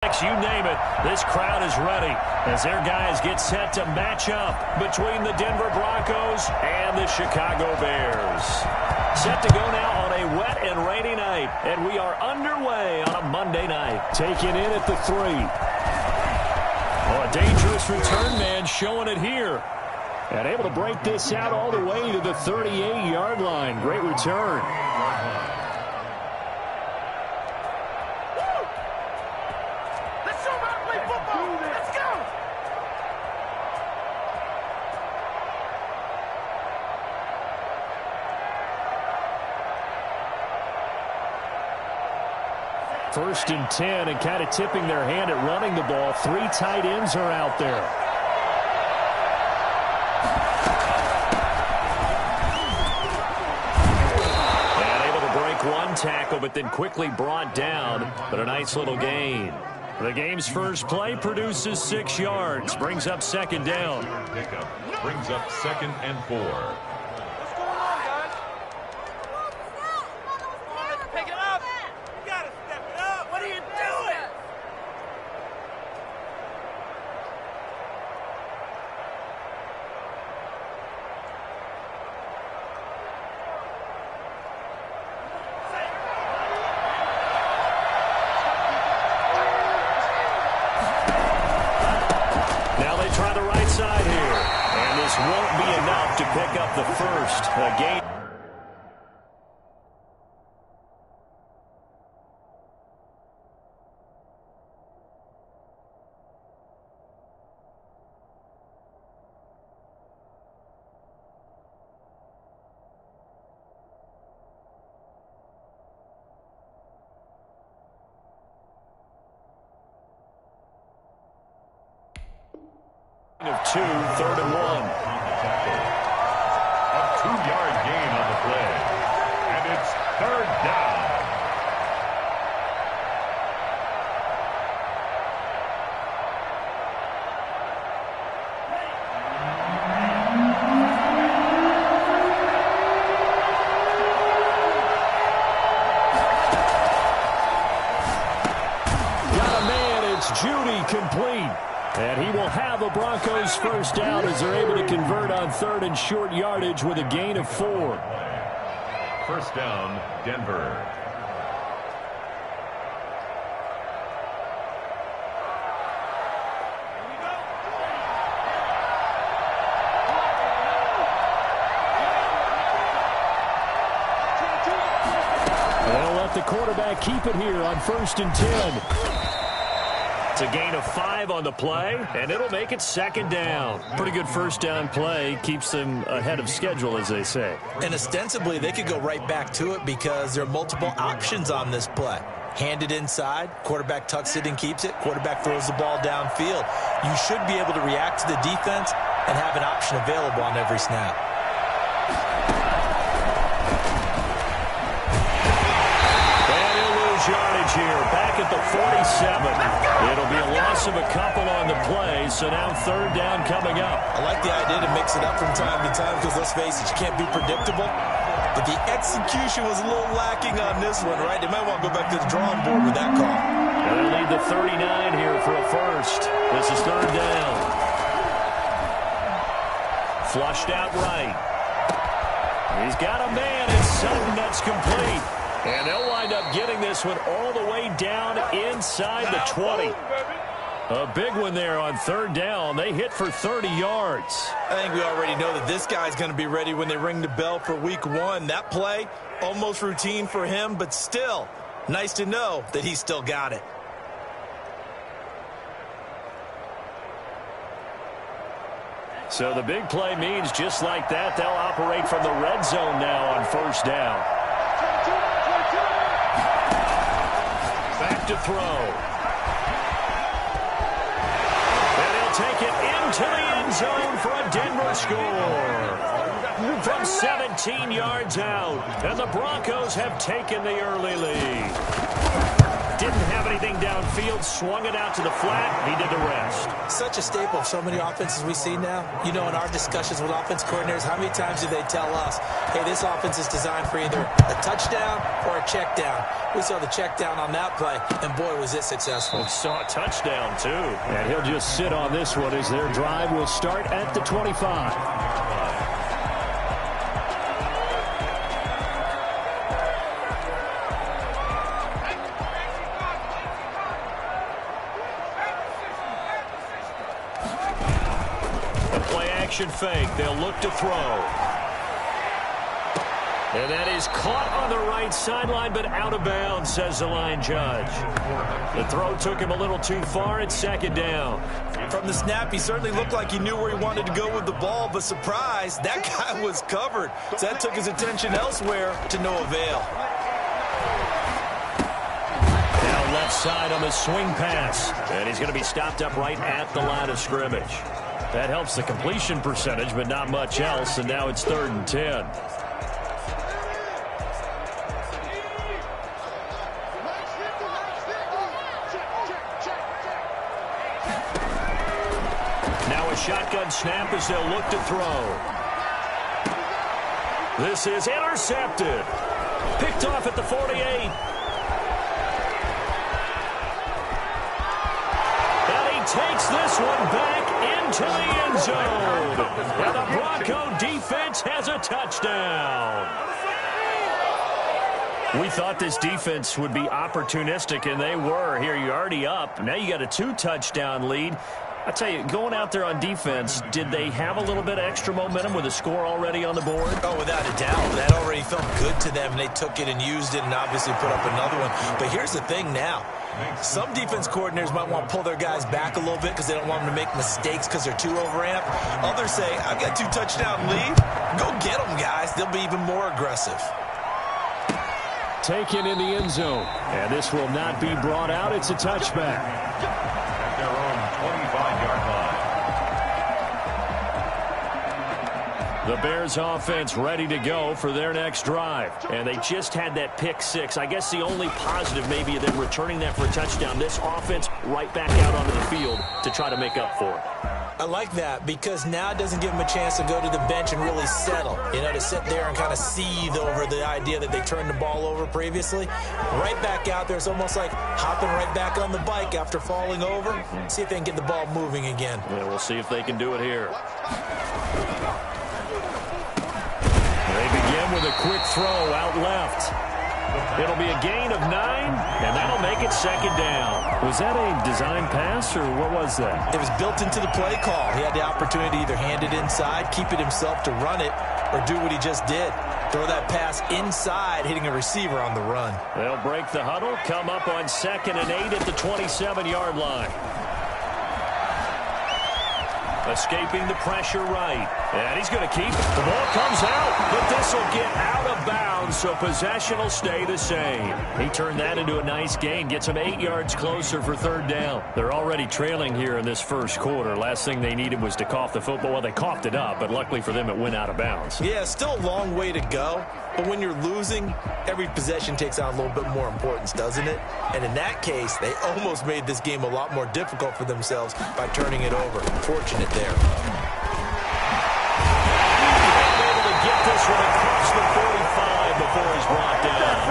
You name it, this crowd is ready as their guys get set to match up between the Denver Broncos and the Chicago Bears. Set to go now on a wet and rainy night, and we are underway on a Monday night. Taken in at the 3. Oh, a dangerous return man showing it here. And able to break this out all the way to the 38-yard line. Great return. First and 10, and kind of tipping their hand at running the ball. 3 tight ends are out there. And able to break one tackle, but then quickly brought down. But a nice little gain. The game's first play produces 6 yards. Brings up second down. Pickup brings up 2nd and 4. Try the right side here. And this won't be enough to pick up the first. Game. Of 2, 3rd and 1. A 2-yard gain on the play. And it's 3rd down. Got a man, it's Judy, complete. And he will have a Broncos first down as they're able to convert on 3rd and short yardage with a gain of 4. First down, Denver. They'll let the quarterback keep it here on 1st and 10. It's a gain of 5 on the play, and it'll make it 2nd down. Pretty good first down play. Keeps them ahead of schedule, as they say. And ostensibly, they could go right back to it because there are multiple options on this play. Hand it inside, quarterback tucks it and keeps it, quarterback throws the ball downfield. You should be able to react to the defense and have an option available on every snap. Yardage here, back at the 47. It'll be a loss of a couple on the play, so now 3rd down coming up. I like the idea to mix it up from time to time because, let's face it, you can't be predictable. But the execution was a little lacking on this one, right? They might want to go back to the drawing board with that call. They'll need the 39 here for a first. This is 3rd down. Flushed out right. He's got a man. It's Sutton that's complete. And they'll wind up getting this one all the way down inside the 20. A big one there on 3rd down. They hit for 30 yards. I think we already know that this guy's going to be ready when they ring the bell for week 1. That play, almost routine for him, but still, nice to know that he's still got it. So the big play means just like that, they'll operate from the red zone now on 1st down. Back to throw. And he'll take it into the end zone for a Denver score. From 17 yards out. And the Broncos have taken the early lead. didn't have anything downfield, swung it out to the flat. He did the rest. Such a staple of so many offenses we see now. You know, in our discussions with offense coordinators, how many times do they tell us, hey, this offense is designed for either a touchdown or a check down? We saw the check down on that play, and boy, was it successful. We saw a touchdown, too. And he'll just sit on this one as their drive will start at the 25. Fake. They'll look to throw. And that is caught on the right sideline, but out of bounds, says the line judge. The throw took him a little too far. It's second down. From the snap, he certainly looked like he knew where he wanted to go with the ball, but surprise, that guy was covered. So that took his attention elsewhere to no avail. Now left side on the swing pass. And he's going to be stopped up right at the line of scrimmage. That helps the completion percentage, but not much else, and now it's 3rd and 10. Now a shotgun snap as they'll look to throw. This is intercepted. Picked off at the 48. Takes this one back into the end zone. And the Bronco defense has a touchdown. We thought this defense would be opportunistic, and they were. Here, you're already up. Now you got a 2-touchdown lead. I tell you, going out there on defense, did they have a little bit of extra momentum with a score already on the board? Oh, without a doubt. That already felt good to them, and they took it and used it and obviously put up another one. But here's the thing now. Some defense coordinators might want to pull their guys back a little bit because they don't want them to make mistakes because they're too overamped. Others say, I've got 2-touchdown lead. Go get them, guys. They'll be even more aggressive. Taken in the end zone. And this will not be brought out. It's a touchback. At their own 25-yard line. The Bears offense ready to go for their next drive. And they just had that pick six. I guess the only positive maybe of them returning that for a touchdown. This offense right back out onto the field to try to make up for it. I like that because now it doesn't give them a chance to go to the bench and really settle. You know, to sit there and kind of seethe over the idea that they turned the ball over previously. Right back out there. It's almost like hopping right back on the bike after falling over. See if they can get the ball moving again. Yeah, we'll see if they can do it here. They begin with a quick throw out left. It'll be a gain of 9, and that'll make it second down. Was that a design pass, or what was that? It was built into the play call. He had the opportunity to either hand it inside, keep it himself to run it, or do what he just did. Throw that pass inside, hitting a receiver on the run. They'll break the huddle, come up on 2nd and 8 at the 27-yard line. Escaping the pressure right. And he's going to keep it. The ball comes out, but this will get out of bounds, so possession will stay the same. He turned that into a nice gain, gets him 8 yards closer for 3rd down. They're already trailing here in this first quarter. Last thing they needed was to cough the football. Well, they coughed it up, but luckily for them, it went out of bounds. Yeah, still a long way to go. But when you're losing, every possession takes on a little bit more importance, doesn't it? And in that case, they almost made this game a lot more difficult for themselves by turning it over. Fortunate there. Able to get this one across the 45 before he's brought down.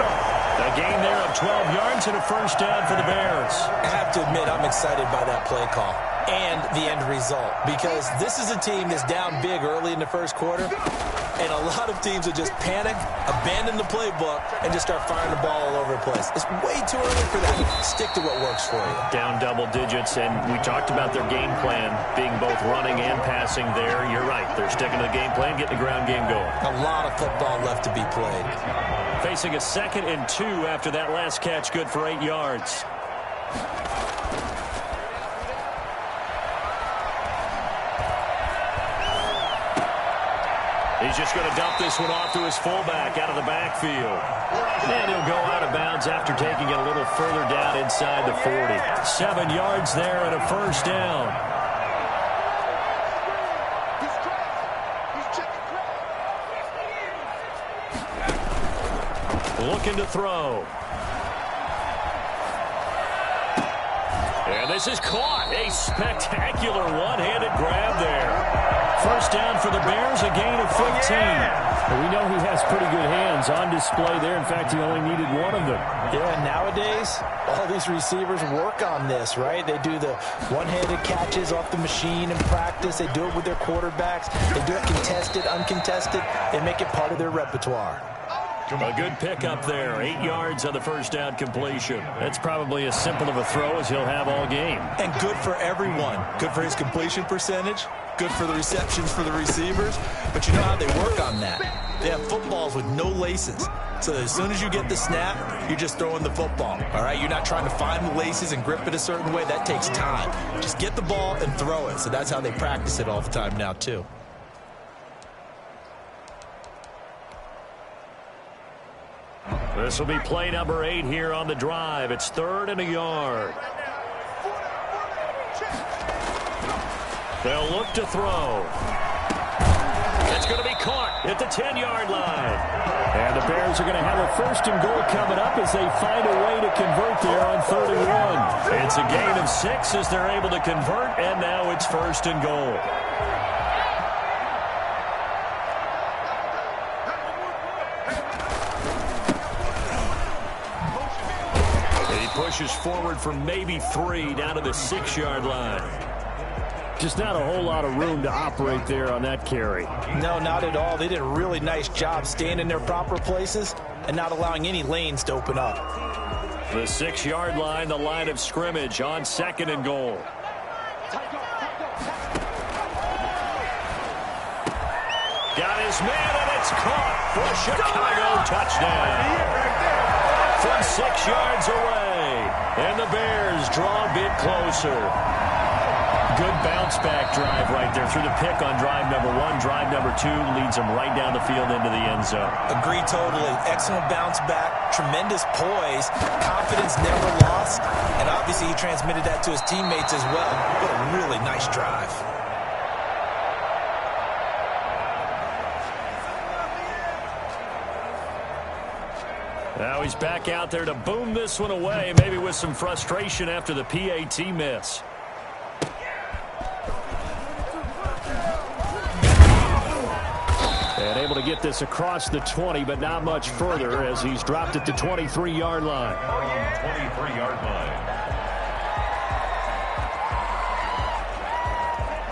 A gain there of 12 yards and a first down for the Bears. I have to admit, I'm excited by that play call and the end result because this is a team that's down big early in the first quarter, and a lot of teams will just panic, abandon the playbook, and just start firing the ball all over the place. It's way too early for that. Stick to what works for you. Down double digits, and we talked about their game plan being both running and passing there. You're right. They're sticking to the game plan, getting the ground game going. A lot of football left to be played. Facing a 2nd and 2 after that last catch, good for 8 yards. He's just going to dump this one off to his fullback out of the backfield. And he'll go out of bounds after taking it a little further down inside the 40. 7 yards there and a first down. Looking to throw. And this is caught. A spectacular one-handed grab there. First down for the Bears, a gain of 15. Well, we know he has pretty good hands on display there. In fact, he only needed one of them. Yeah, nowadays, all these receivers work on this, right? They do the one-handed catches off the machine in practice. They do it with their quarterbacks. They do it contested, uncontested. They make it part of their repertoire. A good pickup there. 8 yards on the first down completion. That's probably as simple of a throw as he'll have all game. And good for everyone. Good for his completion percentage. Good for the receptions for the receivers. But you know how they work on that. They have footballs with no laces. So as soon as you get the snap, you're just throwing the football. All right? You're not trying to find the laces and grip it a certain way. That takes time. Just get the ball and throw it. So that's how they practice it all the time now, too. This will be play number 8 here on the drive. It's 3rd and a yard. They'll look to throw. It's going to be caught at the 10-yard line. And the Bears are going to have a 1st and goal coming up as they find a way to convert there on 3rd and 1. It's a gain of 6 as they're able to convert, and now it's 1st and goal. Pushes forward for maybe 3 down to the 6-yard line. Just not a whole lot of room to operate there on that carry. No, not at all. They did a really nice job staying in their proper places and not allowing any lanes to open up. The 6-yard line, the line of scrimmage on 2nd and goal. Got his man, and it's caught for a Chicago touchdown. From 6 yards away. And the Bears draw a bit closer. Good bounce-back drive right there through the pick on drive number 1. Drive number 2 leads them right down the field into the end zone. Agree totally. Excellent bounce-back, tremendous poise, confidence never lost, and obviously he transmitted that to his teammates as well. What a really nice drive. Now he's back out there to boom this one away, maybe with some frustration after the PAT miss. And able to get this across the 20, but not much further as he's dropped at the 23-yard line. 23-yard line.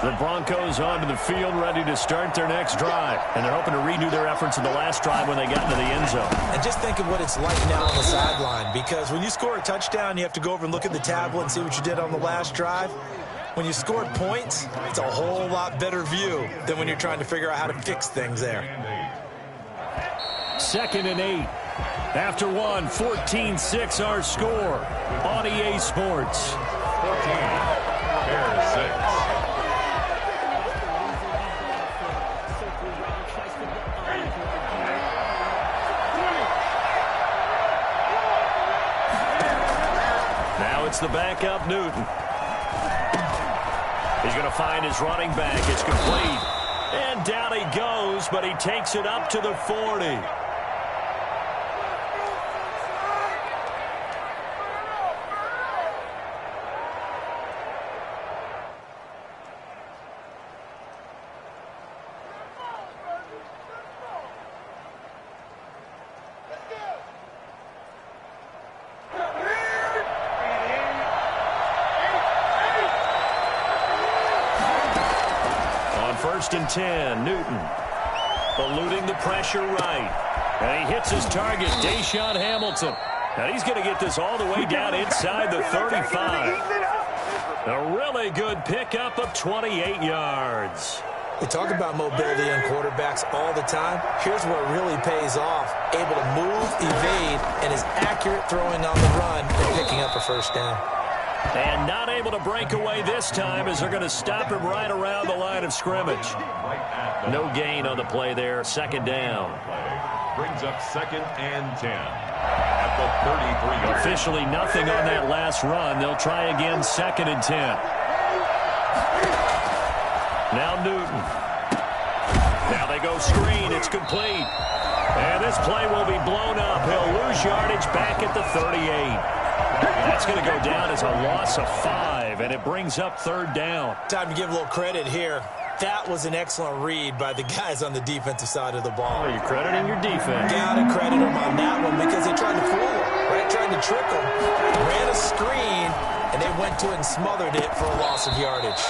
The Broncos onto the field, ready to start their next drive. And they're hoping to redo their efforts in the last drive when they got into the end zone. And just think of what it's like now on the sideline, because when you score a touchdown, you have to go over and look at the tablet and see what you did on the last drive. When you scored points, it's a whole lot better view than when you're trying to figure out how to fix things there. 2nd and 8. After 1, 14-6 our score on EA Sports. 14, Bears 6. It's the backup, Newton. He's going to find his running back. It's complete. And down he goes, but he takes it up to the 40. First and 10, Newton eluding the pressure right. And he hits his target, Deshaun Hamilton. And he's going to get this all the way down inside the 35. A really good pickup of 28 yards. We talk about mobility on quarterbacks all the time. Here's where it really pays off. Able to move, evade, and is accurate throwing on the run and picking up a first down. And not able to break away this time as they're going to stop him right around the line of scrimmage. No gain on the play there. 2nd down. Brings up 2nd and 10 at the 33-yard. Officially nothing on that last run. They'll try again 2nd and 10. Now Newton. Now they go screen. It's complete. And this play will be blown up. He'll lose yardage back at the 38. That's going to go down as a loss of 5, and it brings up 3rd down. Time to give a little credit here. That was an excellent read by the guys on the defensive side of the ball. Oh, you're crediting your defense. Gotta credit them on that one because they tried to fool him, right? Tried to trick him. Ran a screen, and they went to it and smothered it for a loss of yardage.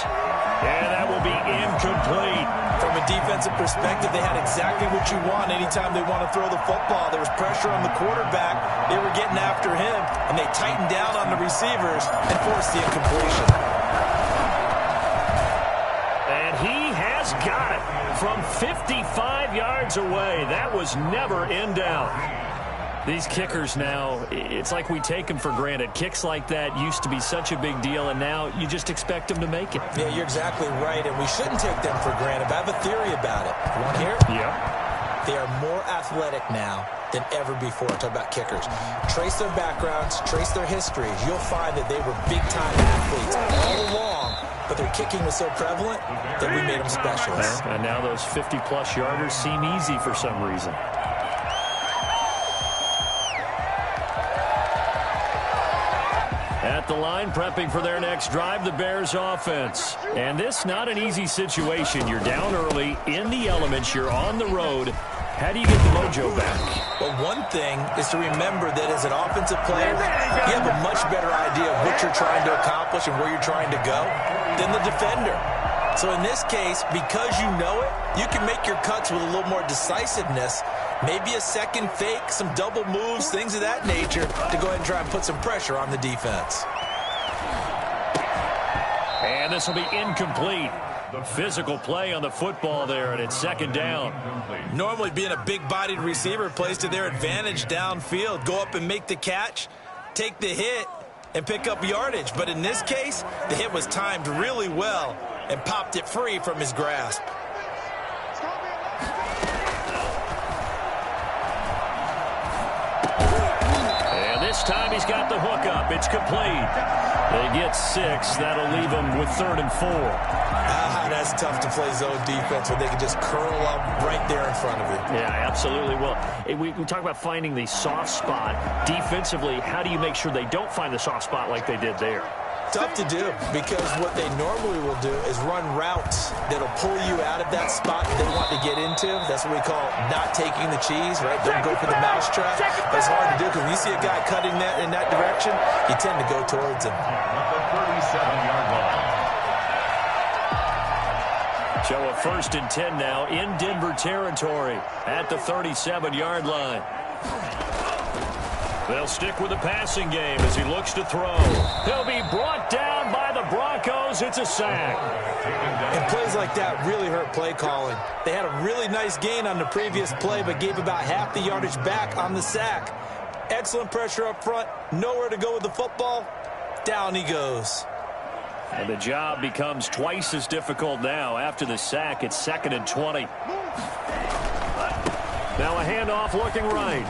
And that will be incomplete. From a defensive perspective, they had exactly what you want anytime they want to throw the football. There was pressure on the quarterback. They were getting after him, and they tightened down on the receivers and forced the incompletion. And he has got it from 55 yards away. That was never in doubt. These kickers now, it's like we take them for granted. Kicks like that used to be such a big deal, and now you just expect them to make it. Yeah, you're exactly right, and we shouldn't take them for granted. But I have a theory about it. You want to hear it? Yeah. They are more athletic now than ever before. Talk about kickers. Trace their backgrounds, trace their histories. You'll find that they were big-time athletes all along, but their kicking was so prevalent that we made them specialists. And now those 50-plus yarders seem easy for some reason. At the line, prepping for their next drive, the Bears offense. And this, not an easy situation. You're down early, in the elements, you're on the road. How do you get the mojo back? Well, one thing is to remember that as an offensive player, you have a much better idea of what you're trying to accomplish and where you're trying to go than the defender. So in this case, because you know it, you can make your cuts with a little more decisiveness, maybe a second fake, some double moves, things of that nature, to go ahead and try and put some pressure on the defense. And this will be incomplete. Physical play on the football there, and it's 2nd down. Normally being a big-bodied receiver plays to their advantage downfield. Go up and make the catch, take the hit, and pick up yardage. But in this case, the hit was timed really well and popped it free from his grasp. And this time he's got the hook up. It's complete. They get 6. That'll leave them with 3rd and 4. That's tough to play zone defense when they can just curl up right there in front of you. Yeah, absolutely. Well, we talk about finding the soft spot. Defensively, how do you make sure they don't find the soft spot like they did there? Tough to do because what they normally will do is run routes that'll pull you out of that spot they want to get into. That's what we call not taking the cheese, right? Don't go for the mousetrap. That's hard to do because when you see a guy cutting that in that direction, you tend to go towards him. At the 37-yard line. So a 1st and 10 now in Denver territory at the 37-yard line. They'll stick with the passing game as he looks to throw. He'll be brought down by the Broncos. It's a sack. And plays like that really hurt play calling. They had a really nice gain on the previous play, but gave about half the yardage back on the sack. Excellent pressure up front. Nowhere to go with the football. Down he goes. And the job becomes twice as difficult now. After the sack, it's 2nd and 20. Now a handoff looking right.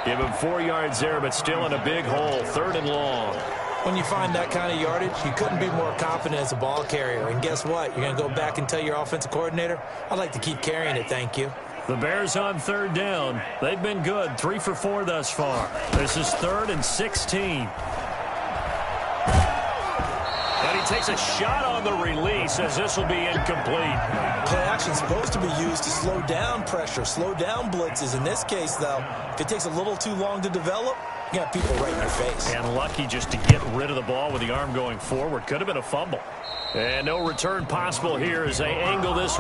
Give him 4 yards there, but still in a big hole. 3rd and long. When you find that kind of yardage, you couldn't be more confident as a ball carrier. And guess what? You're going to go back and tell your offensive coordinator, I'd like to keep carrying it, thank you. The Bears on 3rd down. They've been good, 3 for 4 thus far. This is 3rd and 16. And he takes a shot on the release as this will be incomplete. Play action's supposed to be used to slow down pressure, slow down blitzes. In this case, though, if it takes a little too long to develop, you got people right in your face. And lucky just to get rid of the ball with the arm going forward. Could have been a fumble. And no return possible here as they angle this.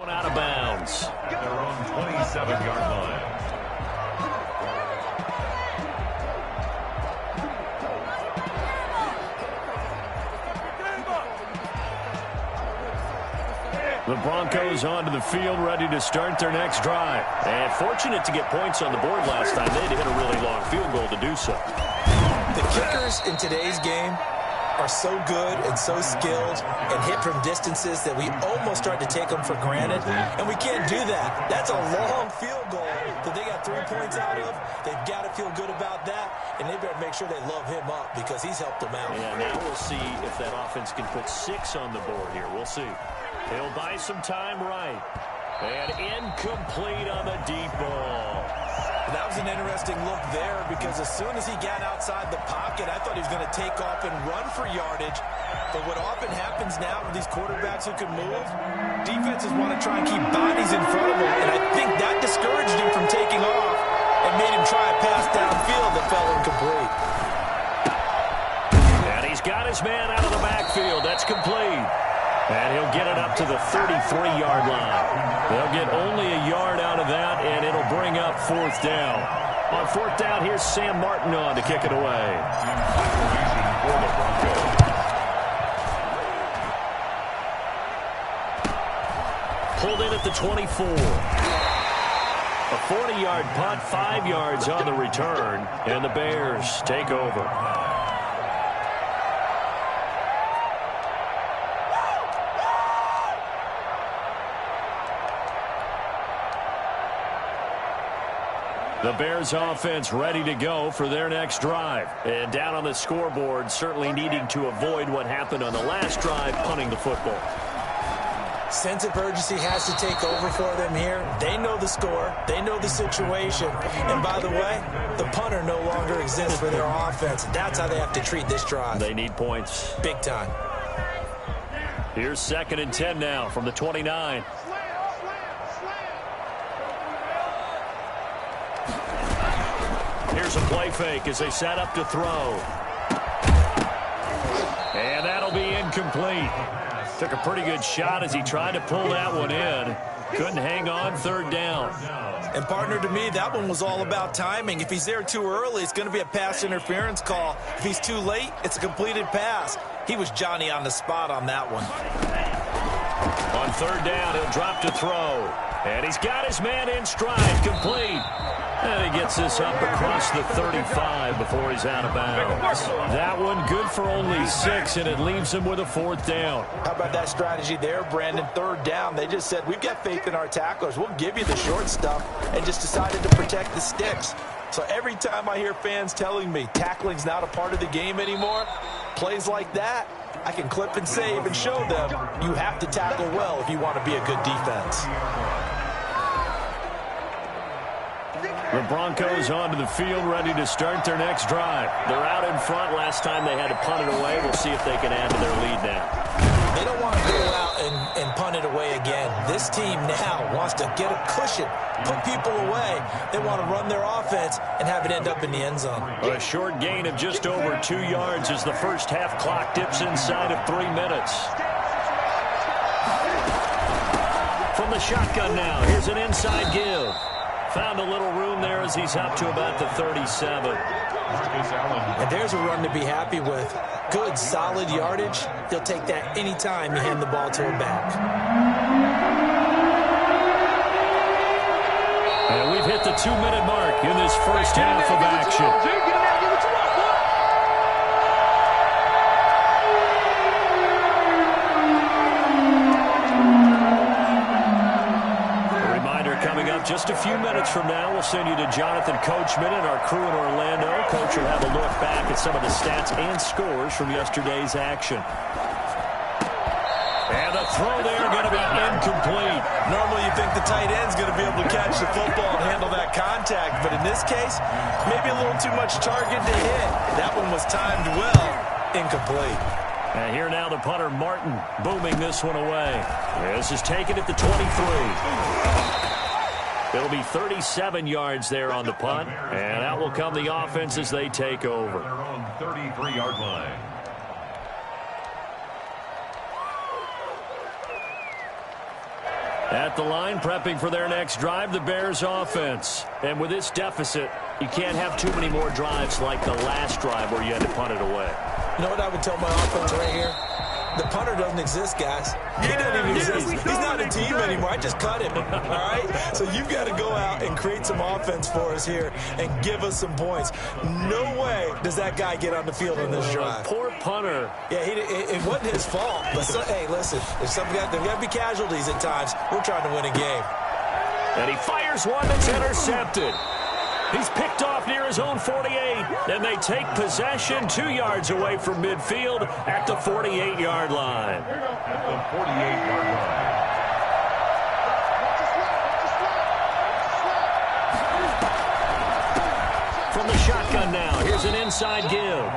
Out of bounds. At their own 27-yard line. The Broncos onto the field, ready to start their next drive. And fortunate to get points on the board last time. They had to hit a really long field goal to do so. The kickers in today's game are so good and so skilled and hit from distances that we almost start to take them for granted, and we can't do that. That's a long field goal that they got 3 points out of. They've got to feel good about that, and they better make sure they love him up because he's helped them out. Yeah, now we'll see if that offense can put 6 on the board here. We'll see. He'll buy some time right. And incomplete on the deep ball. That was an interesting look there because as soon as he got outside the pocket, I thought he was going to take off and run for yardage. But what often happens now with these quarterbacks who can move, defenses want to try and keep bodies in front of them. And I think that discouraged him from taking off and made him try a pass downfield that fell incomplete. And he's got his man out of the backfield. That's complete. And he'll get it up to the 33-yard line. They'll get only a yard out of that, and it'll bring up 4th down. On 4th down, here's Sam Martin on to kick it away. Pulled in at the 24. A 40-yard punt, 5 yards on the return, and the Bears take over. The Bears offense ready to go for their next drive. And down on the scoreboard, certainly needing to avoid what happened on the last drive, punting the football. Sense of urgency has to take over for them here. They know the score. They know the situation. And by the way, the punter no longer exists for their offense. That's how they have to treat this drive. They need points. Big time. Here's 2nd and 10 now from the 29. Here's a play fake as they set up to throw. And that'll be incomplete. Took a pretty good shot as he tried to pull that one in. Couldn't hang on 3rd down. And partner, to me, that one was all about timing. If he's there too early, it's going to be a pass interference call. If he's too late, it's a completed pass. He was Johnny on the spot on that one. On 3rd down, he'll drop to throw. And he's got his man in stride, complete. And he gets this up across the 35 before he's out of bounds. That one good for only 6, and it leaves him with a 4th down. How about that strategy there, Brandon? 3rd down, they just said, we've got faith in our tacklers. We'll give you the short stuff, and just decided to protect the sticks. So every time I hear fans telling me tackling's not a part of the game anymore, plays like that, I can clip and save and show them you have to tackle well if you want to be a good defense. The Broncos onto the field, ready to start their next drive. They're out in front. Last time they had to punt it away. We'll see if they can add to their lead now. They don't want to go out and punt it away again. This team now wants to get a cushion, put people away. They want to run their offense and have it end up in the end zone. A short gain of just over 2 yards as the first half clock dips inside of 3 minutes. From the shotgun now, here's an inside give. Found a little room there as he's up to about the 37. And there's a run to be happy with. Good, solid yardage. He'll take that anytime you hand the ball to a back. And we've hit the 2-minute mark in this first half of action. Just a few minutes from now, we'll send you to Jonathan Coachman and our crew in Orlando. Coach will have a look back at some of the stats and scores from yesterday's action. And the throw there going to be incomplete. Normally you think the tight end's going to be able to catch the football and handle that contact, but in this case, maybe a little too much target to hit. That one was timed well. Incomplete. And here now the punter, Martin, booming this one away. This is taken at the 23. It'll be 37 yards there on the punt, and out will come the offense as they take over. Their own 33-yard line. At the line, prepping for their next drive, the Bears offense. And with this deficit, you can't have too many more drives like the last drive where you had to punt it away. You know what I would tell my offense right here? The punter doesn't exist, guys. He doesn't even exist. He's not a team anymore. I just cut him, all right? So you've got to go out and create some offense for us here and give us some points. No way does that guy get on the field on this drive. Poor punter. Yeah, it wasn't his fault. But, hey, listen, there's got to be casualties at times. We're trying to win a game. And he fires one that's intercepted. He's picked off near his own 48, and they take possession 2 yards away from midfield at the 48-yard line. At the 48-yard line. From the shotgun now, here's an inside give.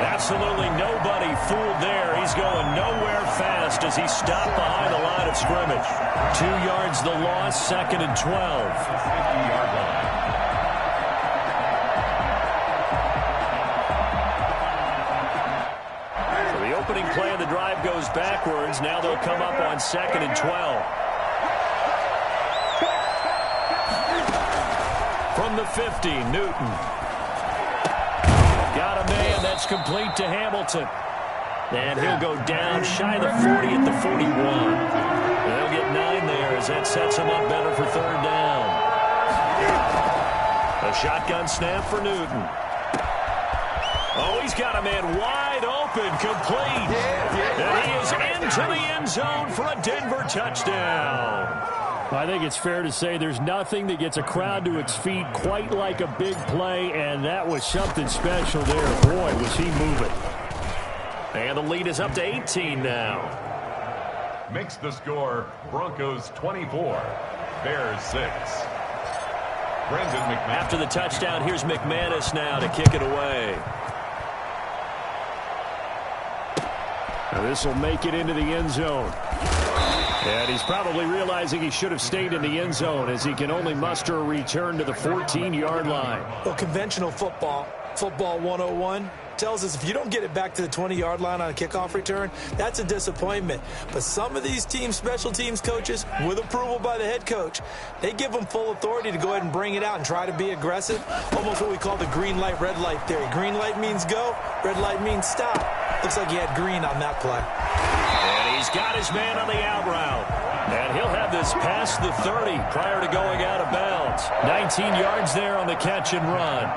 Absolutely nobody fooled there. He's going nowhere fast as he stopped behind the line of scrimmage. 2 yards the loss, 2nd and 12. 50-yard line. Opening play of the drive goes backwards. Now they'll come up on 2nd and 12. From the 50, Newton. Got a man that's complete to Hamilton. And he'll go down shy of the 40 at the 41. They'll get 9 there as that sets him up better for 3rd down. A shotgun snap for Newton. Oh, he's got a man wide open, complete. And he is into the end zone for a Denver touchdown. I think it's fair to say there's nothing that gets a crowd to its feet quite like a big play, and that was something special there. Boy, was he moving. And the lead is up to 18 now. Makes the score Broncos 24, Bears 6. Brandon McManus. After the touchdown, here's McManus now to kick it away. Now this will make it into the end zone. And he's probably realizing he should have stayed in the end zone as he can only muster a return to the 14-yard line. Well, conventional football 101, tells us if you don't get it back to the 20-yard line on a kickoff return, that's a disappointment. But some of these teams, special teams coaches, with approval by the head coach, they give them full authority to go ahead and bring it out and try to be aggressive. Almost what we call the green light, red light theory. Green light means go, red light means stop. Looks like he had green on that play. And he's got his man on the out route. And he'll have this past the 30 prior to going out of bounds. 19 yards there on the catch and run.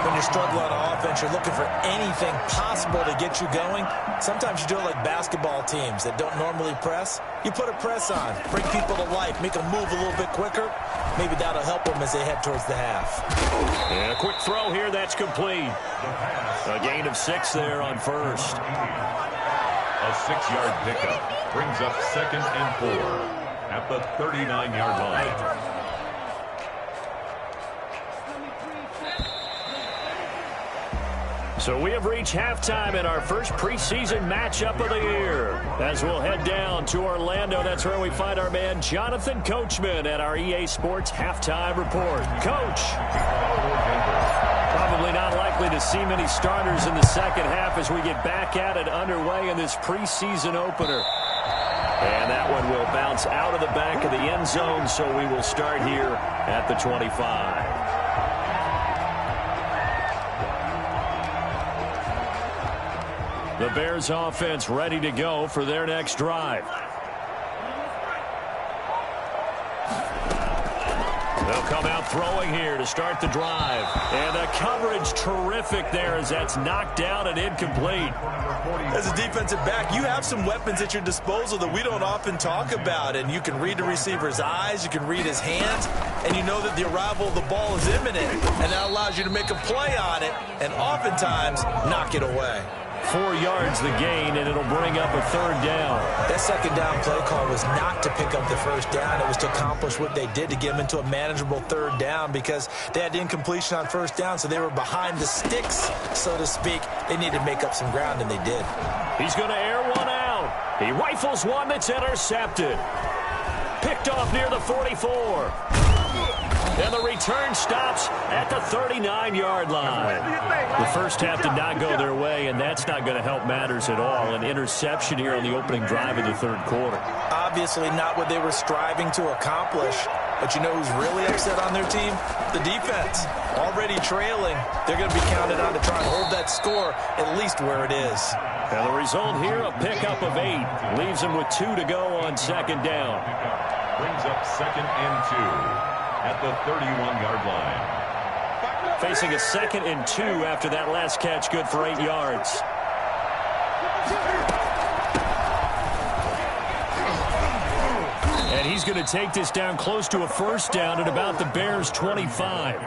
When you're struggling on offense, you're looking for anything possible to get you going. Sometimes you do it like basketball teams that don't normally press. You put a press on, bring people to life, make them move a little bit quicker. Maybe that'll help them as they head towards the half. And a quick throw here, that's complete. A gain of 6 there on first. A 6-yard pickup brings up 2nd and 4 at the 39-yard line. So we have reached halftime in our first preseason matchup of the year. As we'll head down to Orlando, that's where we find our man Jonathan Coachman at our EA Sports Halftime Report. Coach, probably not likely to see many starters in the second half as we get back at it underway in this preseason opener. And that one will bounce out of the back of the end zone, so we will start here at the 25. The Bears offense ready to go for their next drive. They'll come out throwing here to start the drive. And the coverage terrific there as that's knocked down and incomplete. As a defensive back, you have some weapons at your disposal that we don't often talk about. And you can read the receiver's eyes, you can read his hands, and you know that the arrival of the ball is imminent. And that allows you to make a play on it and oftentimes knock it away. 4 yards the gain, and it'll bring up a 3rd down. That second down play call was not to pick up the first down. It was to accomplish what they did to get them into a manageable 3rd down because they had incompletion on first down, so they were behind the sticks, so to speak. They needed to make up some ground, and they did. He's going to air one out. He rifles one that's intercepted. Picked off near the 44. And the return stops at the 39-yard line. The first half did not go their way, and that's not going to help matters at all. An interception here on the opening drive of the 3rd quarter. Obviously not what they were striving to accomplish, But you know who's really upset on their team? The defense. Already trailing. They're going to be counted on to try and hold that score at least where it is. And the result here, a pickup of 8. Leaves them with 2 to go on second down. Brings up 2nd and 2 at the 31-yard line. Facing a 2nd and 2 after that last catch, good for 8 yards. And he's going to take this down close to a first down at about the Bears' 25.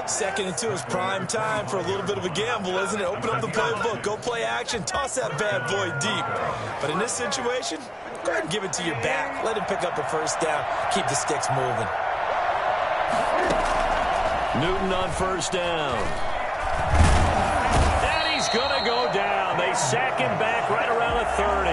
2nd and 2 is prime time for a little bit of a gamble, isn't it? Open up the playbook, go play action, toss that bad boy deep. But in this situation, go ahead and give it to your back. Let him pick up a first down. Keep the sticks moving. Newton on first down. And he's going to go down. They sack him back right around the 30.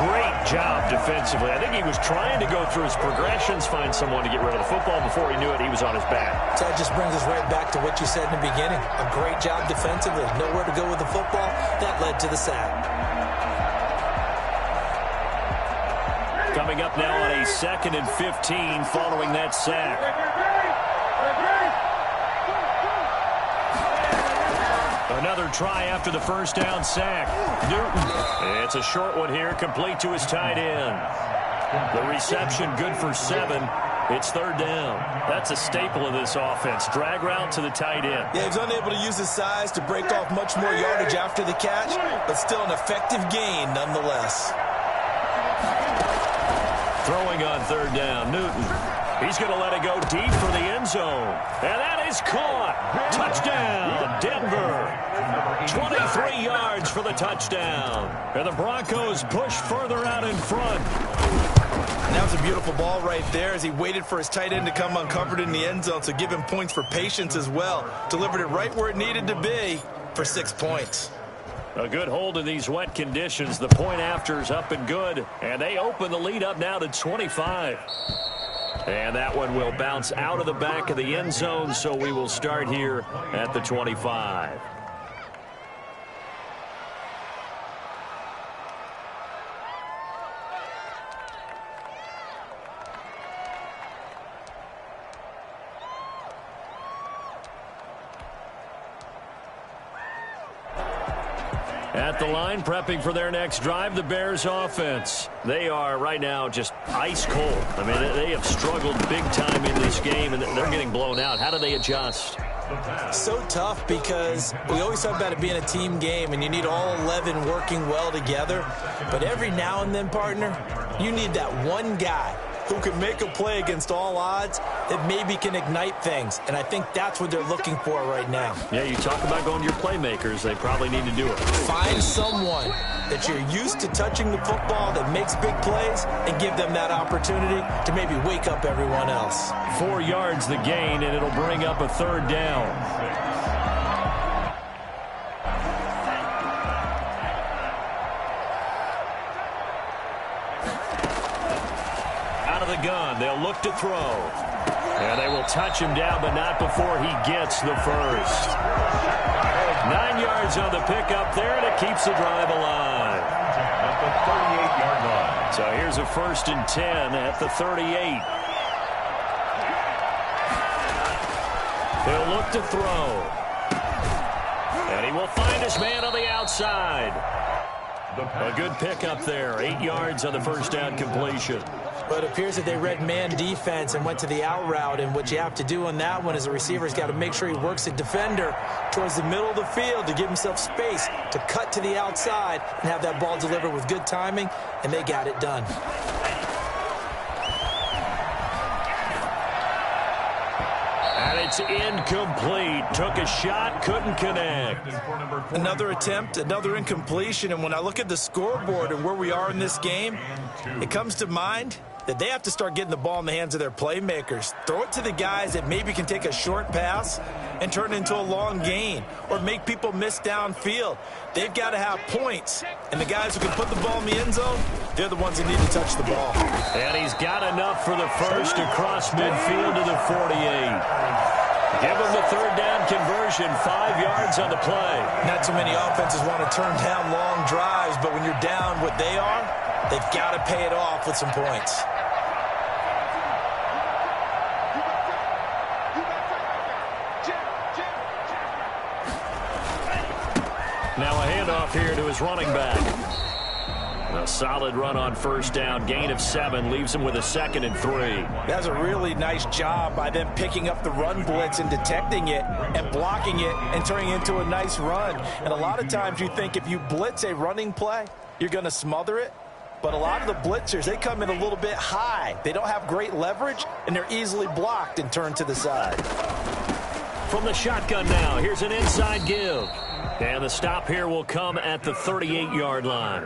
Great job defensively. I think he was trying to go through his progressions, find someone to get rid of the football. Before he knew it, he was on his back. So that just brings us right back to what you said in the beginning. A great job defensively. Nowhere to go with the football. That led to the sack. Coming up now on a 2nd and 15 following that sack. Another try after the first down sack. Newton. It's a short one here, complete to his tight end. The reception good for 7. It's 3rd down. That's a staple of this offense. Drag route to the tight end. Yeah, he's unable to use his size to break off much more yardage after the catch, but still an effective gain nonetheless. Throwing on 3rd down, Newton. He's going to let it go deep for the end zone. And that is caught. Touchdown, Denver. 23 yards for the touchdown. And the Broncos push further out in front. And that was a beautiful ball right there as he waited for his tight end to come uncovered in the end zone, so give him points for patience as well. Delivered it right where it needed to be for 6 points. A good hold in these wet conditions. The point after is up and good. And they open the lead up now to 25. And that one will bounce out of the back of the end zone, so we will start here at the 25. At the line, prepping for their next drive, the Bears offense. They are right now just ice cold. I mean, they have struggled big time in this game, and they're getting blown out. How do they adjust? So tough because we always talk about it being a team game, and you need all 11 working well together. But every now and then, partner, you need that one guy who can make a play against all odds that maybe can ignite things. And I think that's what they're looking for right now. Yeah, you talk about going to your playmakers. They probably need to do it. Find someone that you're used to touching the football that makes big plays and give them that opportunity to maybe wake up everyone else. 4 yards the gain, and it'll bring up a 3rd down. Gun. They'll look to throw. And they will touch him down, but not before he gets the first. 9 yards on the pickup there, and it keeps the drive alive. At the 38-yard line. So here's a 1st and 10 at the 38. He'll look to throw. And he will find his man on the outside. A good pickup there. 8 yards on the first down completion. But it appears that they read man defense and went to the out route. And what you have to do on that one is a receiver's got to make sure he works a defender towards the middle of the field to give himself space to cut to the outside and have that ball delivered with good timing, and they got it done. And it's incomplete. Took a shot, couldn't connect. Another attempt, another incompletion. And when I look at the scoreboard and where we are in this game, it comes to mind that they have to start getting the ball in the hands of their playmakers. Throw it to the guys that maybe can take a short pass and turn it into a long gain or make people miss downfield. They've got to have points. And the guys who can put the ball in the end zone, they're the ones that need to touch the ball. And he's got enough for the first across midfield to the 48. Give him the 3rd down conversion, 5 yards on the play. Not too many offenses want to turn down long drives, but when you're down what they are, they've got to pay it off with some points. Now a handoff here to his running back. A solid run on first down. Gain of 7 leaves him with a 2nd and 3. That's a really nice job by them picking up the run blitz and detecting it and blocking it and turning it into a nice run. And a lot of times you think if you blitz a running play, you're going to smother it. But a lot of the blitzers, they come in a little bit high. They don't have great leverage, and they're easily blocked and turned to the side. From the shotgun now, here's an inside give. And the stop here will come at the 38-yard line.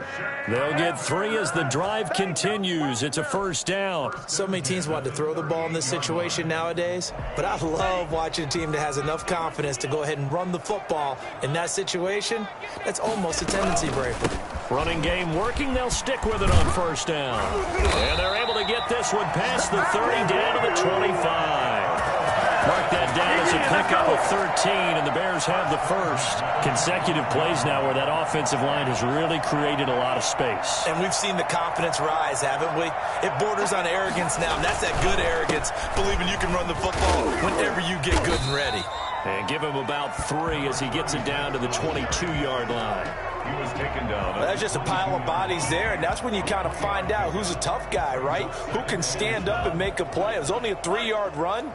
They'll get 3 as the drive continues. It's a first down. So many teams want to throw the ball in this situation nowadays, but I love watching a team that has enough confidence to go ahead and run the football. In that situation, that's almost a tendency breaker. Running game working. They'll stick with it on first down. And they're able to get this one past the 30 down to the 25. Mark that down as a pickup of 13, and the Bears have the first. Consecutive plays now where that offensive line has really created a lot of space. And we've seen the confidence rise, haven't we? It borders on arrogance now, and that's that good arrogance, believing you can run the football whenever you get good and ready. And give him about 3 as he gets it down to the 22-yard line. He was taken down. That's just a pile of bodies there, and that's when you kind of find out who's a tough guy, right? Who can stand up and make a play. It was only a 3-yard run.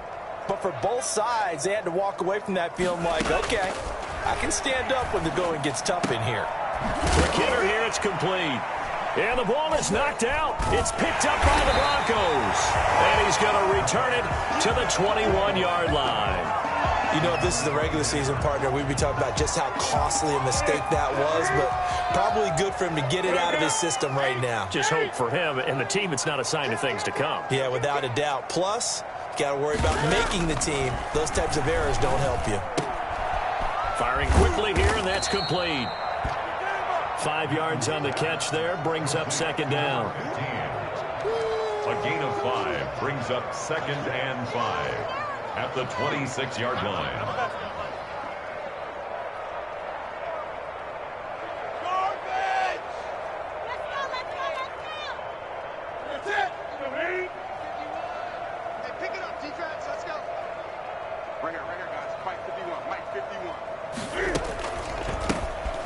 But for both sides, they had to walk away from that feeling like, okay, I can stand up when the going gets tough in here. For Kenner here, it's complete. And the ball is knocked out. It's picked up by the Broncos. And he's going to return it to the 21-yard line. You know, if this is the regular season, partner, we'd be talking about just how costly a mistake that was, but probably good for him to get it out of his system right now. Just hope for him and the team it's not a sign of things to come. Yeah, without a doubt. Plus, got to worry about making the team. Those types of errors don't help you. Firing quickly here, and that's complete. 5 yards on the catch there, brings up 2nd down. A gain of 5 brings up 2nd and 5 at the 26-yard line.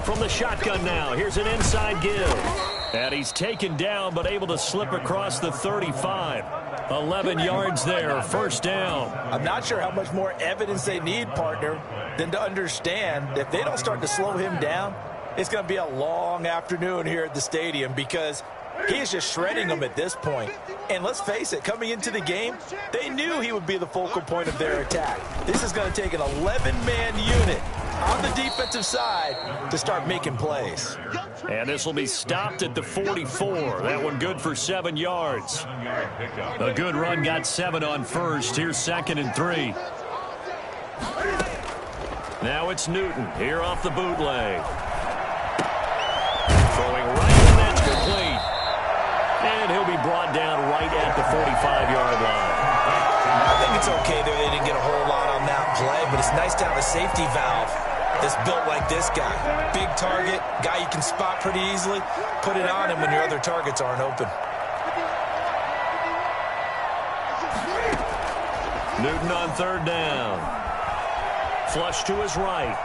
From the shotgun now, here's an inside give. And he's taken down, but able to slip across the 35. 11 yards there, first down. I'm not sure how much more evidence they need, partner, than to understand if they don't start to slow him down, it's going to be a long afternoon here at the stadium because he is just shredding them at this point. And let's face it, coming into the game, they knew he would be the focal point of their attack. This is going to take an 11-man unit on the defensive side to start making plays. And this will be stopped at the 44. That one good for 7 yards. A good run got 7 on first. Here's 2nd and 3. Now it's Newton here off the bootleg. Throwing right, and that's complete. And he'll be brought down right at the 45-yard line. I think it's okay that they didn't get a whole lot on that play, but it's nice to have a safety valve that's built like this guy. Big target, guy you can spot pretty easily. Put it on him when your other targets aren't open. Newton on 3rd down. Flush to his right.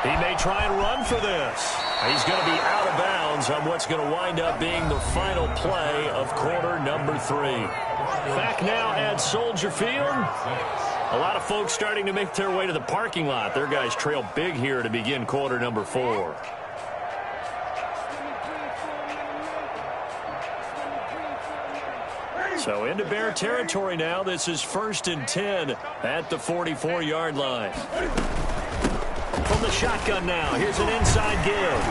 He may try and run for this. He's going to be out of bounds on what's going to wind up being the final play of quarter number 3. Back now at Soldier Field. A lot of folks starting to make their way to the parking lot. Their guys trail big here to begin quarter number 4. So into Bear territory now. This is 1st and 10 at the 44-yard line. From the shotgun now, here's an inside give.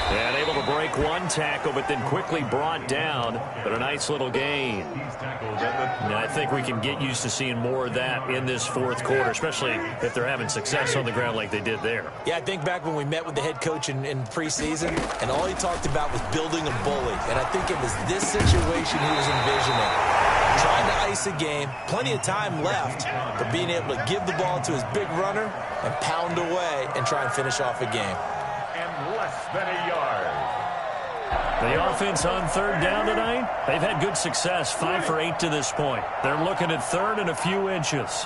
And able to break one tackle, but then quickly brought down. But a nice little gain. And I think we can get used to seeing more of that in this 4th quarter, especially if they're having success on the ground like they did there. Yeah, I think back when we met with the head coach in preseason, and all he talked about was building a bully. And I think it was this situation he was envisioning. Trying to ice a game, plenty of time left, but being able to give the ball to his big runner and pound away and try and finish off a game. And less than a yard. The offense on 3rd down tonight, they've had good success, 5 for 8 to this point. They're looking at 3rd and a few inches.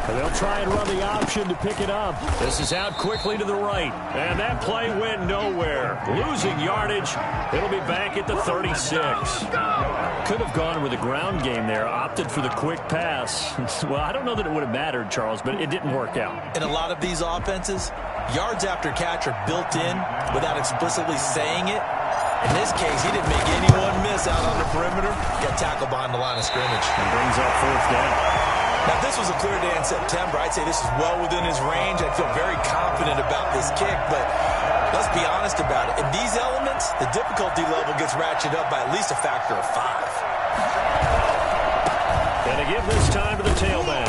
And they'll try and run the option to pick it up. This is out quickly to the right. And that play went nowhere. Losing yardage. It'll be back at the 36. Could have gone with a ground game there. Opted for the quick pass. Well, I don't know that it would have mattered, Charles, but it didn't work out. In a lot of these offenses, yards after catch are built in without explicitly saying it. In this case, he didn't make anyone miss out on the perimeter. Got tackled behind the line of scrimmage. And brings up fourth down. Now, if this was a clear day in September, I'd say this is well within his range. I'd feel very confident about this kick, but let's be honest about it. In these elements, the difficulty level gets ratcheted up by at least a factor of 5. And to give this time to the tailback.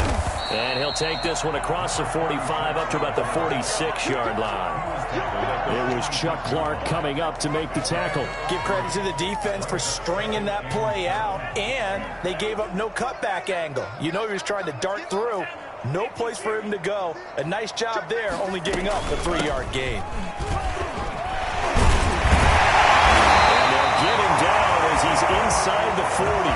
And he'll take this one across the 45 up to about the 46-yard line. It was Chuck Clark coming up to make the tackle. Give credit to the defense for stringing that play out, and they gave up no cutback angle. You know he was trying to dart through. No place for him to go. A nice job there, only giving up a 3-yard gain. And they'll get him down as he's inside the 40.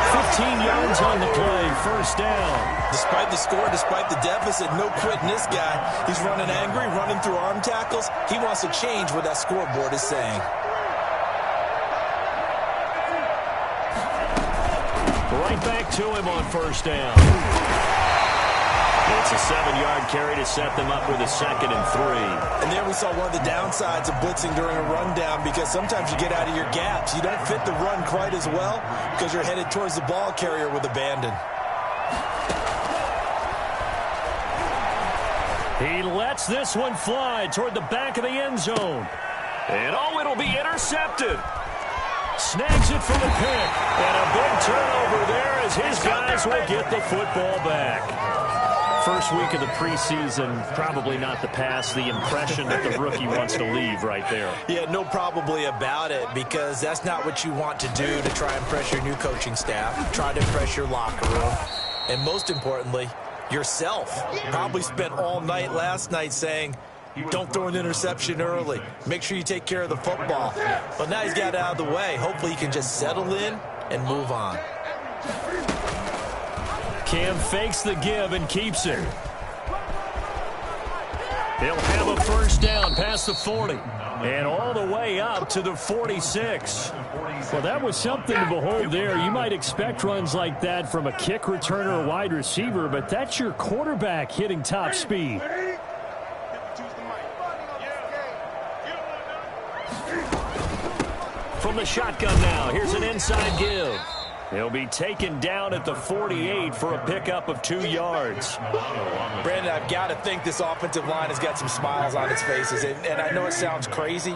15 yards on the play, first down. Despite the score, despite the deficit, no quitting this guy. He's running angry, running through arm tackles. He wants to change what that scoreboard is saying. Right back to him on first down. It's a 7-yard carry to set them up with a 2nd and 3. And there we saw one of the downsides of blitzing during a rundown, because sometimes you get out of your gaps. You don't fit the run quite as well because you're headed towards the ball carrier with abandon. He lets this one fly toward the back of the end zone. And it'll be intercepted. Snags it for the pick. And a big turnover there as his guys will get the football back. First week of the preseason, probably not the pass, the impression that the rookie wants to leave right there. Yeah, no probably about it, because that's not what you want to do to try and impress your new coaching staff, try to impress your locker room, and most importantly, yourself. Probably spent all night last night saying, don't throw an interception early. Make sure you take care of the football. But now he's got it out of the way. Hopefully he can just settle in and move on. Cam fakes the give and keeps it. He'll have a first down past the 40 and all the way up to the 46. Well, that was something to behold there. You might expect runs like that from a kick returner or wide receiver, but that's your quarterback hitting top speed. From the shotgun now, here's an inside give. He'll be taken down at the 48 for a pickup of 2 yards. Brandon, I've got to think this offensive line has got some smiles on its faces. And I know it sounds crazy,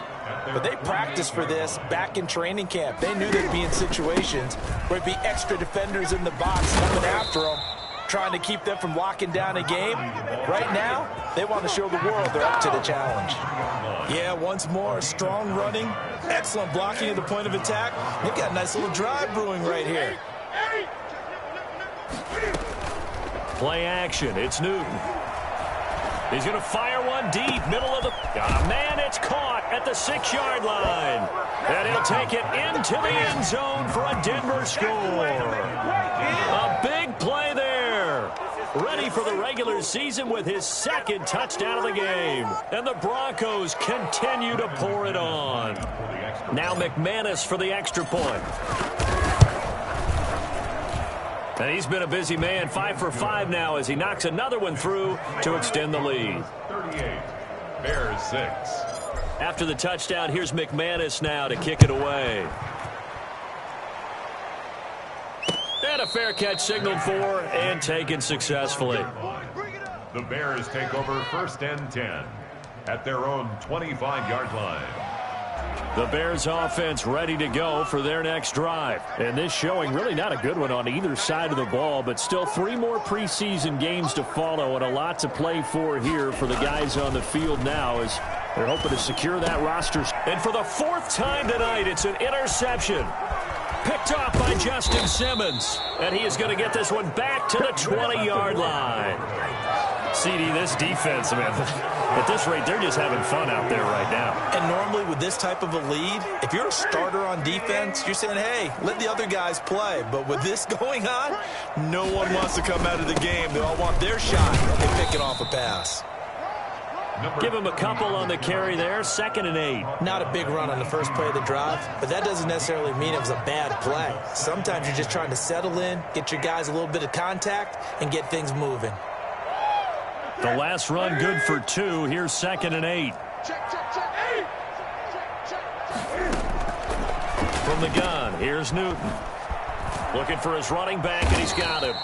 but they practiced for this back in training camp. They knew they'd be in situations where it'd be extra defenders in the box coming after them, trying to keep them from locking down a game. Right now, they want to show the world they're up to the challenge. Yeah, once more, strong running, excellent blocking at the point of attack. They've got a nice little drive brewing right here. Play action. It's Newton. He's going to fire one deep, middle of the... man, it's caught at the 6-yard line. And he'll take it into the end zone for a Denver score. A big play there. Ready for the regular season with his 2nd touchdown of the game. And the Broncos continue to pour it on. Now McManus for the extra point. And he's been a busy man, 5 for 5 now as he knocks another one through to extend the lead. 38, Bears 6. After the touchdown, here's McManus now to kick it away. And a fair catch signaled for and taken successfully. The Bears take over 1st and 10 at their own 25-yard line. The Bears offense ready to go for their next drive. And this showing really not a good one on either side of the ball, but still 3 more preseason games to follow and a lot to play for here for the guys on the field now as they're hoping to secure that roster. And for the 4th time tonight, it's an interception. Picked off by Justin Simmons. And he is going to get this one back to the 20-yard line. CD, this defense, man, at this rate, they're just having fun out there right now. And normally with this type of a lead, if you're a starter on defense, you're saying, hey, let the other guys play. But with this going on, no one wants to come out of the game. They all want their shot at picking off a pass. Give him a couple on the carry there, 2nd and 8. Not a big run on the first play of the drive, but that doesn't necessarily mean it was a bad play. Sometimes you're just trying to settle in, get your guys a little bit of contact, and get things moving. The last run good for 2. Here's 2nd and 8. From the gun, here's Newton. Looking for his running back, and he's got him.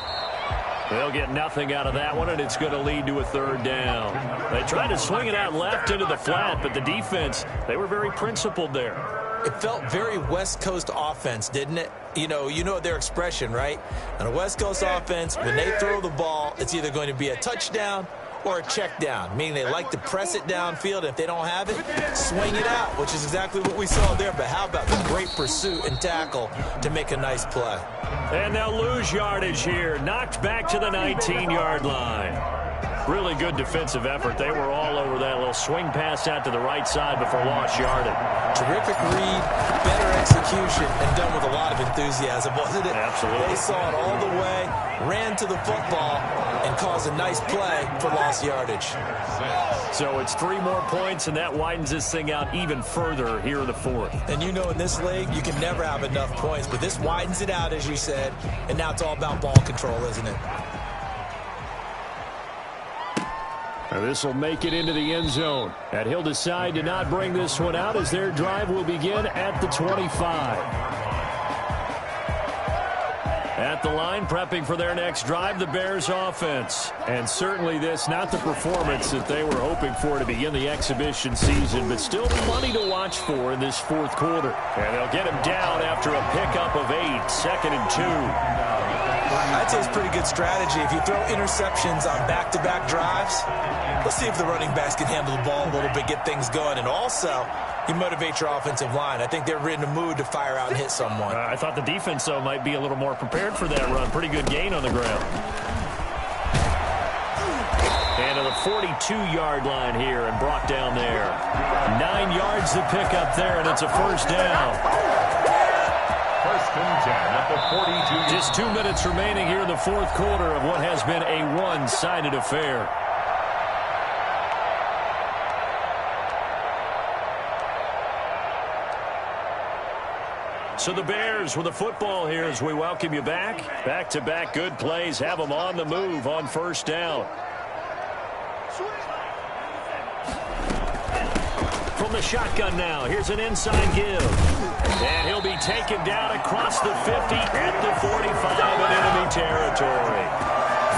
They'll get nothing out of that one, and it's going to lead to a 3rd down. They tried to swing it out left into the flat, but the defense, they were very principled there. It felt very West Coast offense, didn't it? You know their expression, right? On a West Coast offense, when they throw the ball, it's either going to be a touchdown or a check down, meaning they like to press it downfield. If they don't have it, swing it out, which is exactly what we saw there. But how about the great pursuit and tackle to make a nice play? And they'll lose yardage here. Knocked back to the 19-yard line. Really good defensive effort. They were all over that little swing pass out to the right side before lost yardage. Terrific read, better execution, and done with a lot of enthusiasm, wasn't it? Absolutely. They saw it all the way, ran to the football, and caused a nice play for lost yardage. So it's 3 more points, and that widens this thing out even further here in the 4th. And you know in this league, you can never have enough points, but this widens it out, as you said, and now it's all about ball control, isn't it? Now this will make it into the end zone. And he'll decide to not bring this one out as their drive will begin at the 25. At the line, prepping for their next drive, the Bears offense. And certainly this, not the performance that they were hoping for to begin the exhibition season, but still plenty to watch for in this 4th quarter. And they'll get him down after a pickup of 8, 2nd and 2. I'd say it's pretty good strategy. If you throw interceptions on back-to-back drives, let's see if the running backs can handle the ball a little bit, get things going. And also, you motivate your offensive line. I think they're in the mood to fire out and hit someone. I thought the defense, though, might be a little more prepared for that run. Pretty good gain on the ground. And to the 42-yard line here and brought down there. 9 yards to pick up there, and it's a 1st down. 1st and 10 at the 42. Just 2 minutes remaining here in the 4th quarter of what has been a one-sided affair. So the Bears with the football here as we welcome you back. Back-to-back good plays have them on the move on 1st down. From the shotgun now, here's an inside give. And he'll be taken down across the 50 at the 45 in enemy territory.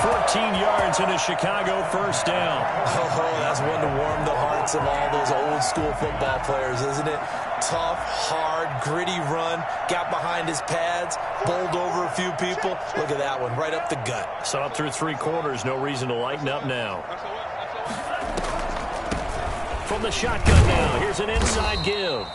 14 yards and a Chicago 1st down. Oh, that's one to warm the hearts of all those old-school football players, isn't it? Tough, hard, gritty run, got behind his pads, bowled over a few people. Look at that one, right up the gut. Saw it through 3 quarters, no reason to lighten up now. From the shotgun now, here's an inside give.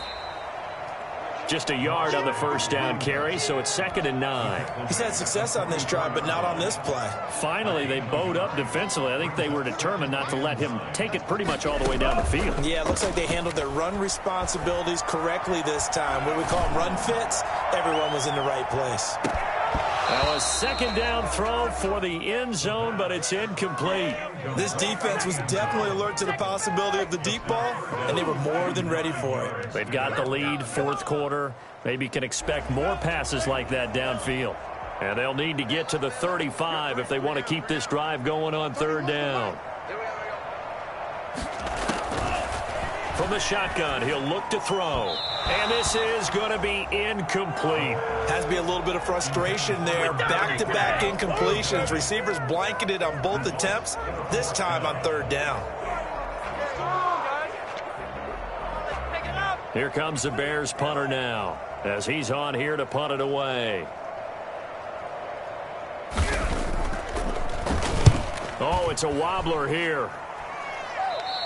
Just a yard on the 1st down carry, so it's 2nd and 9. He's had success on this drive, but not on this play. Finally, they bowed up defensively. I think they were determined not to let him take it pretty much all the way down the field. Yeah, it looks like they handled their run responsibilities correctly this time. What do we call them, run fits? Everyone was in the right place. Now a 2nd down throw for the end zone, but it's incomplete. This defense was definitely alert to the possibility of the deep ball, and they were more than ready for it. They've got the lead, 4th quarter. Maybe can expect more passes like that downfield. And they'll need to get to the 35 if they want to keep this drive going on 3rd down. From the shotgun, he'll look to throw. And this is going to be incomplete. Has to be a little bit of frustration there. Back-to-back incompletions. Receivers blanketed on both attempts, this time on 3rd down. Here comes the Bears punter now, as he's on here to punt it away. Oh, it's a wobbler here.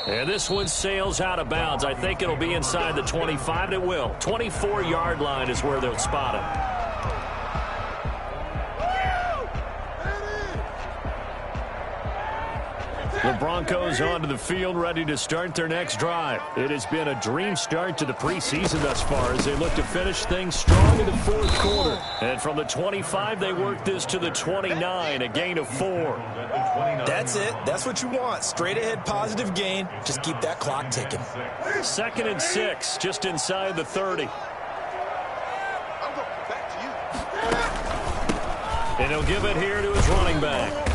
And this one sails out of bounds. I think it'll be inside the 25. It will. 24-yard line is where they'll spot it. The Broncos onto the field, ready to start their next drive. It has been a dream start to the preseason thus far as they look to finish things strong in the fourth quarter. And from the 25, they work this to the 29, a gain of 4. That's it. That's what you want. Straight ahead positive gain. Just keep that clock ticking. 2nd and 6, just inside the 30. And he'll give it here to his running back.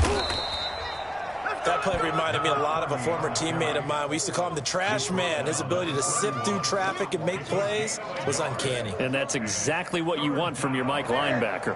That play reminded me a lot of a former teammate of mine. We used to call him the trash man. His ability to sift through traffic and make plays was uncanny. And that's exactly what you want from your Mike linebacker.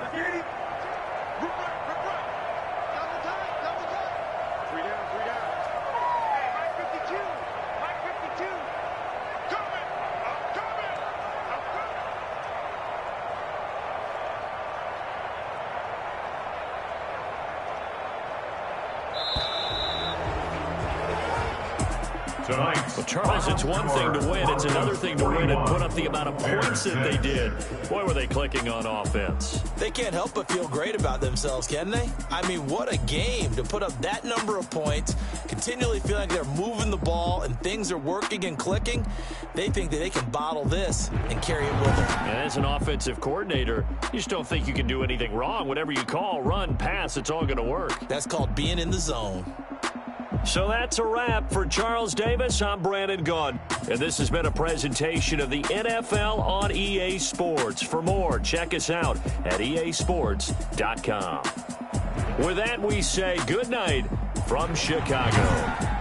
Well, Charles, it's one thing to win. It's another thing to win and put up the amount of points that they did. Boy, were they clicking on offense. They can't help but feel great about themselves, can they? I mean, what a game to put up that number of points, continually feeling like they're moving the ball and things are working and clicking. They think that they can bottle this and carry it with them. And as an offensive coordinator, you just don't think you can do anything wrong. Whatever you call, run, pass, it's all going to work. That's called being in the zone. So that's a wrap for Charles Davis. I'm Brandon Gaudin, and this has been a presentation of the NFL on EA Sports. For more, check us out at easports.com. With that, we say good night from Chicago.